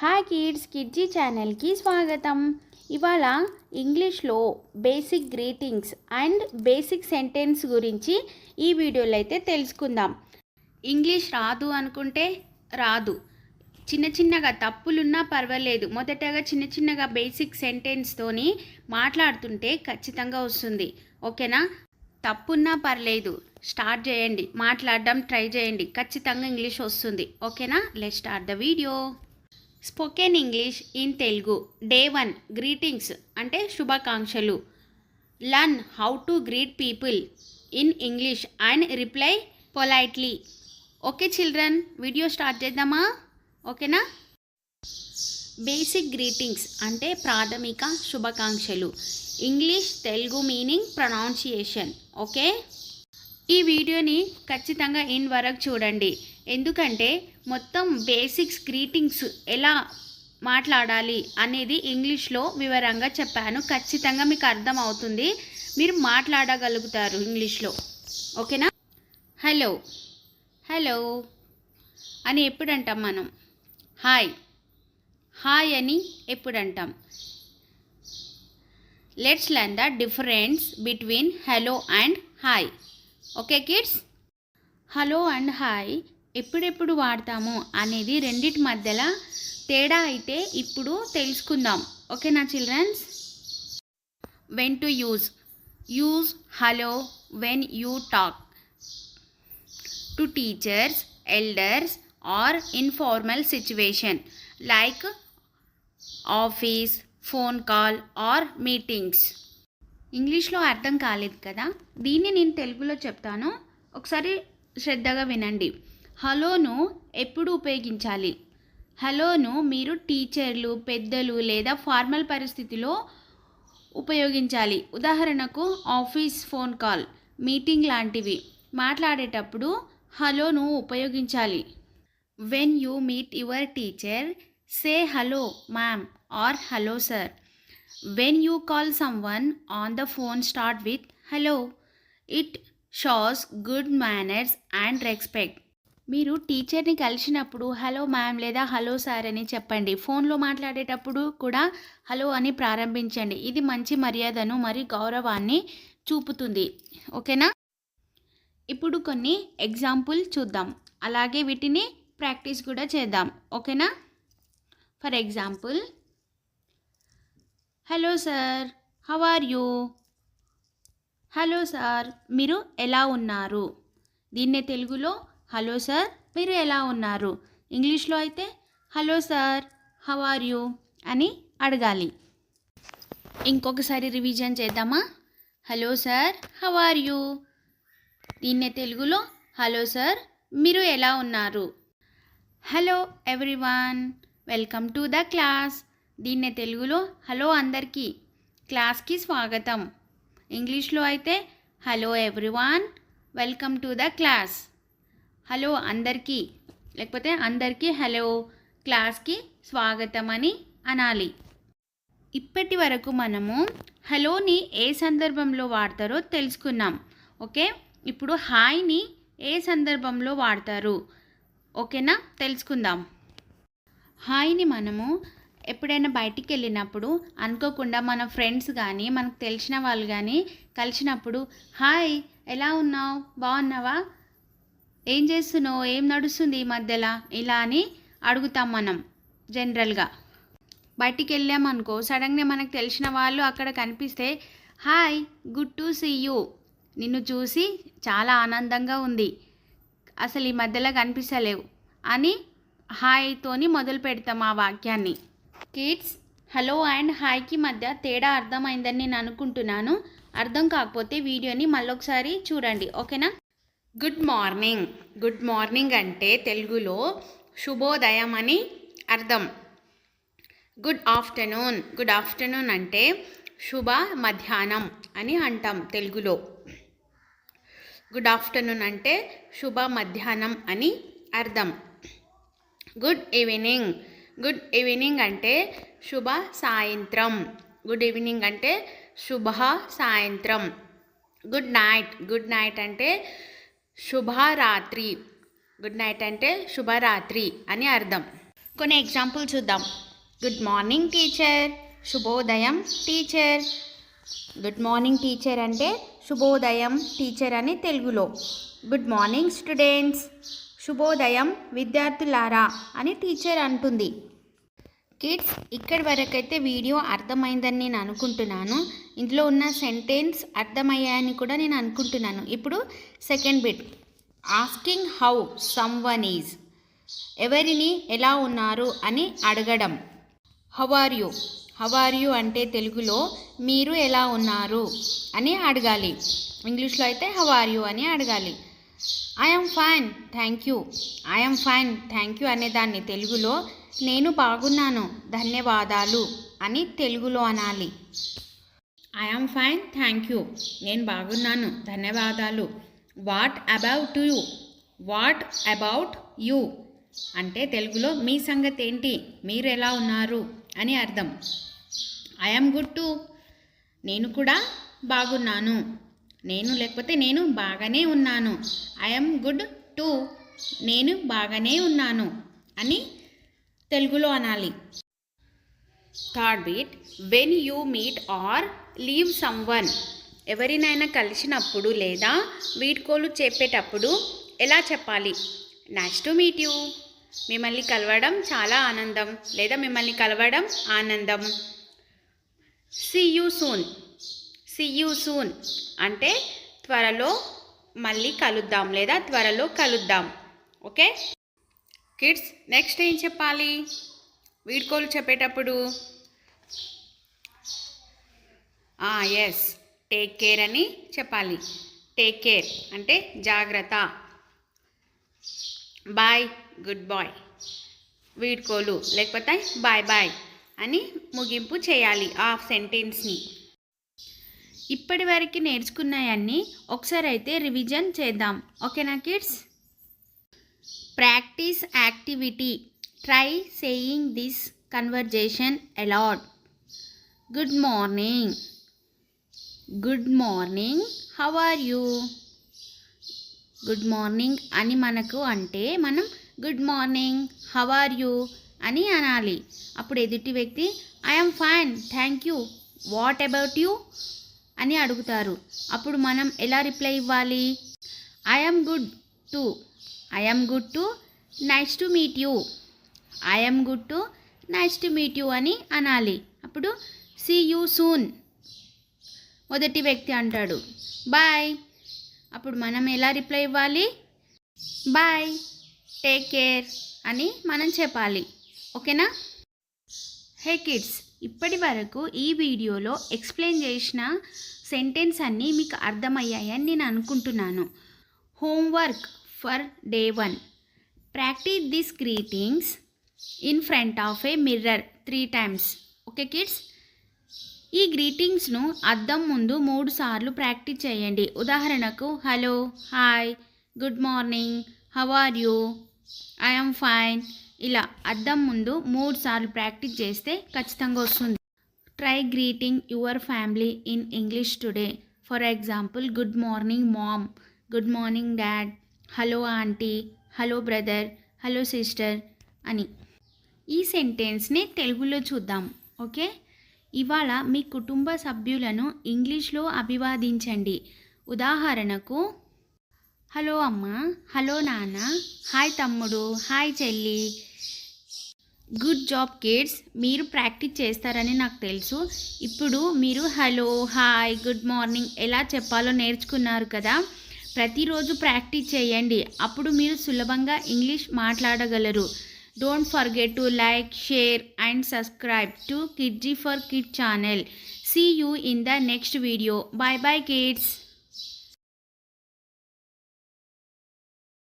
Hi kids, Kidzee ఛానల్కి స్వాగతం. ఇవాళ ఇంగ్లీష్లో basic greetings and basic sentence గురించి ఈ వీడియోలో అయితే తెలుసుకుందాం. ఇంగ్లీష్ రాదు అనుకుంటే రాదు, చిన్న చిన్నగా తప్పులున్నా పర్వాలేదు, మొదటగా చిన్న చిన్నగా బేసిక్ సెంటెన్స్తోని మాట్లాడుతుంటే ఖచ్చితంగా వస్తుంది. ఓకేనా? తప్పున్నా పర్లేదు, స్టార్ట్ చేయండి, మాట్లాడడం ట్రై చేయండి, ఖచ్చితంగా ఇంగ్లీష్ వస్తుంది. ఓకేనా? Let's start the video. Spoken English in Telugu. Day 1 greetings అంటే శుభాకాంక్షలు. Learn how to greet people in English and reply politely. Okay children, video start చేద్దామా? ఓకేనా? బేసిక్ గ్రీటింగ్స్ అంటే ప్రాథమిక శుభాకాంక్షలు. English Telugu meaning pronunciation. Okay, ఈ వీడియోని ఖచ్చితంగా ఇన్ వరకు చూడండి, ఎందుకంటే మొత్తం బేసిక్స్ గ్రీటింగ్స్ ఎలా మాట్లాడాలి అనేది ఇంగ్లీష్లో వివరంగా చెప్పాను. ఖచ్చితంగా మీకు అర్థం అవుతుంది, మీరు మాట్లాడగలుగుతారు ఇంగ్లీష్లో. ఓకేనా? హలో హలో అని ఎప్పుడు అంటాం మనం? హాయ్ హాయ్ అని ఎప్పుడు అంటాం? Let's learn the difference between hello and hi. Okay kids, hello and hi ఎప్పుడెప్పుడు వాడతాము అనేది రెండిటి మధ్యలో తేడా అయితే ఇప్పుడు తెలుసుకుందాం. ఓకేనా childrens? When to use hello when you talk to teachers, elders or informal situation like office, phone call or meetings. ఇంగ్లీష్లో అర్థం కాలేదు కదా, దీన్ని నేను తెలుగులో చెప్తాను, ఒకసారి శ్రద్ధగా వినండి. హలోను ఎప్పుడు ఉపయోగించాలి? హలోను మీరు టీచర్లు, పెద్దలు లేదా ఫార్మల్ పరిస్థితిలో ఉపయోగించాలి. ఉదాహరణకు ఆఫీస్, ఫోన్ కాల్, మీటింగ్ లాంటివి మాట్లాడేటప్పుడు హలోను ఉపయోగించాలి. When you meet your teacher, say hello ma'am or hello sir. When you call someone on the phone, start with hello. It shows good manners and respect. మీరు టీచర్ని కలిసినప్పుడు hello ma'am లేదా hello sir అని చెప్పండి. ఫోన్లో మాట్లాడేటప్పుడు కూడా hello అని ప్రారంభించండి. ఇది మంచి మర్యాదను మరియు గౌరవాన్ని చూపుతుంది. ఓకేనా? ఇప్పుడు కొన్ని ఎగ్జాంపుల్ చూద్దాం, అలాగే వీటిని ప్రాక్టీస్ కూడా చేద్దాం. ఓకేనా? For example, hello sir, how are you? Hello sir, మీరు ఎలా ఉన్నారు? దీన్నే తెలుగులో హలో సార్ మీరు ఎలా ఉన్నారు, ఇంగ్లీష్లో అయితే hello sir how are you అని అడగాలి. ఇంకొకసారి రివిజన్ చేద్దామా? Hello sir how are you, దీన్నే తెలుగులో హలో సార్ మీరు ఎలా ఉన్నారు. Hello everyone, welcome to the class, దీన్నే తెలుగులో హలో అందరికీ, క్లాస్కి స్వాగతం. ఇంగ్లీష్లో అయితే hello everyone, welcome to the class. Hello అందరికీ లేకపోతే అందరికీ హలో, క్లాస్కి స్వాగతం అని అనాలి. ఇప్పటి వరకు మనము హలోని ఏ సందర్భంలో వాడతారో తెలుసుకున్నాం. ఓకే, ఇప్పుడు హాయ్ని ఏ సందర్భంలో వాడతారు? ఓకేనా? తెలుసుకుందాం. హాయ్ని మనము ఎప్పుడైనా బయటికి వెళ్ళినప్పుడు అనుకోకుండా మన ఫ్రెండ్స్ కానీ మనకు తెలిసిన వాళ్ళు కానీ కలిసినప్పుడు హాయ్ ఎలా ఉన్నావు, బాగున్నావా, ఏం చేస్తున్నావు, ఏం నడుస్తుంది ఈ మధ్యలో, ఇలా అని అడుగుతాం మనం. జనరల్గా బయటికి వెళ్ళామనుకో, సడన్గా మనకు తెలిసిన వాళ్ళు అక్కడ కనిపిస్తే hi good to see you, నిన్ను చూసి చాలా ఆనందంగా ఉంది, అసలు ఈ మధ్యలో కనిపిస్తలేవు అని హాయ్తోని మొదలు పెడతాం ఆ వాక్యాన్ని. కిడ్స్, హలో అండ్ హాయ్కి మధ్య తేడా అర్థమైందని నేను అనుకుంటున్నాను. అర్థం కాకపోతే వీడియోని మళ్ళొకసారి చూడండి. ఓకేనా? Good morning. గుడ్ మార్నింగ్ అంటే తెలుగులో శుభోదయం అని అర్థం. Good afternoon. గుడ్ ఆఫ్టర్నూన్ అంటే శుభ మధ్యాహ్నం అని అంటాం తెలుగులో. గుడ్ ఆఫ్టర్నూన్ అంటే శుభ మధ్యాహ్నం అని అర్థం. Good evening. గుడ్ ఈవినింగ్ అంటే శుభ సాయంత్రం. గుడ్ ఈవినింగ్ అంటే శుభ సాయంత్రం. Good night. గుడ్ నైట్ అంటే శుభరాత్రి. గుడ్ నైట్ అంటే శుభరాత్రి అని అర్థం. కొన్ని ఎగ్జాంపుల్ చూద్దాం. గుడ్ మార్నింగ్ టీచర్, శుభోదయం టీచర్. గుడ్ మార్నింగ్ టీచర్ అంటే శుభోదయం టీచర్ అని తెలుగులో. గుడ్ మార్నింగ్ స్టూడెంట్స్, శుభోదయం విద్యార్థులారా అని టీచర్ అంటుంది. కిడ్స్, ఇక్కడి వరకైతే వీడియో అర్థమైందని నేను అనుకుంటున్నాను. ఇందులో ఉన్న సెంటెన్స్ అర్థమయ్యాయని కూడా నేను అనుకుంటున్నాను. ఇప్పుడు second bit, asking how someone is. ఎవరిని ఎలా ఉన్నారు అని అడగడం. How are you, how are you అంటే తెలుగులో మీరు ఎలా ఉన్నారు అని అడగాలి. ఇంగ్లీష్లో అయితే హౌ ఆర్ యూ అని అడగాలి. I'm fine thank you, I'm fine thank you అనేదాన్ని తెలుగులో నేను బాగున్నాను ధన్యవాదాలు అని తెలుగులో అనాలి. ఐఎమ్ ఫైన్ థ్యాంక్ యూ, నేను బాగున్నాను ధన్యవాదాలు. What about you, what about you అంటే తెలుగులో మీ సంగతి ఏంటి, మీరు ఎలా ఉన్నారు అని అర్థం. ఐఎమ్ గుడ్ టు, నేను కూడా బాగున్నాను. నేను లేకపోతే నేను బాగానే ఉన్నాను. ఐఎమ్ గుడ్ టు, నేను బాగానే ఉన్నాను అని తెలుగులో అనాలి. Third bit, when you meet or leave someone. ఎవరినైనా కలిసినప్పుడు లేదా వీడ్కోలు చెప్పేటప్పుడు ఎలా చెప్పాలి? నైస్ టు మీట్ యూ, మిమ్మల్ని కలవడం చాలా ఆనందం లేదా మిమ్మల్ని కలవడం ఆనందం. See you soon, see you soon అంటే త్వరలో మళ్ళీ కలుద్దాం లేదా త్వరలో కలుద్దాం. ఓకే కిడ్స్, నెక్స్ట్ ఏం చెప్పాలి వీడ్కోలు చెప్పేటప్పుడు? ఎస్, టేక్ కేర్ అని చెప్పాలి. టేక్ కేర్ అంటే జాగ్రత్త. Bye, goodbye. వీడ్కోలు లేకపోతే బాయ్ బాయ్ అని ముగింపు చేయాలి ఆ సెంటెన్స్ని. ఇప్పటి వరకు నేర్చుకున్నాయన్నీ ఒకసారి అయితే రివిజన్ చేద్దాం. ఓకేనా kids? Practice activity, try saying this conversation aloud. Good morning, good morning, how are you. Good morning అని మనకు అంటే మనం good morning, how are you అని అనాలి. అప్పుడు ఎదుటి వ్యక్తి I'm fine thank you, what about you అని అడుగుతారు. అప్పుడు మనం ఎలా రిప్లై ఇవ్వాలి? I'm good too, I'm good too, nice to meet you, I'm good too, nice to meet you అని అనాలి. అప్పుడు సీ యూ సూన్ మొదటి వ్యక్తి అంటాడు బాయ్. అప్పుడు మనం ఎలా రిప్లై ఇవ్వాలి? బాయ్, టేక్ కేర్ అని మనం చెప్పాలి. ఓకేనా? హే కిడ్స్, ఇప్పటి వరకు ఈ వీడియోలో ఎక్స్ప్లెయిన్ చేసిన సెంటెన్స్ అన్నీ మీకు అర్థమయ్యాయని నేను అనుకుంటున్నాను. Homework for day 1, practice this greetings in front of a mirror 3 times. Okay kids, ఈ గ్రీటింగ్స్ను అద్దం ముందు 3 సార్లు ప్రాక్టీస్ చేయండి. ఉదాహరణకు hello, hi, good morning, how are you, I'm fine ఇలా అద్దం ముందు 3 సార్లు ప్రాక్టీస్ చేస్తే ఖచ్చితంగా వస్తుంది. Try greeting your family in English today. For example, good morning mom, good morning dad, hello aunty, hello brother, hello sister అని. ఈ సెంటెన్స్ని తెలుగులో చూద్దాం. ఓకే, ఇవాళ మీ కుటుంబ సభ్యులను ఇంగ్లీష్లో అభివాదించండి. ఉదాహరణకు, హలో అమ్మ, హలో నాన్న, హాయ్ తమ్ముడు, హాయ్ చెల్లి. గుడ్ జాబ్ కిడ్స్, మీరు ప్రాక్టీస్ చేస్తారని నాకు తెలుసు. ఇప్పుడు మీరు హలో, హాయ్, గుడ్ మార్నింగ్ ఎలా చెప్పాలో నేర్చుకున్నారు కదా. ప్రతిరోజు ప్రాక్టీస్ చేయండి, అప్పుడు మీరు సులభంగా ఇంగ్లీష్ మాట్లాడగలరు. Don't forget to like, share and subscribe to Kidji for Kids channel. See you in the next video. Bye bye kids.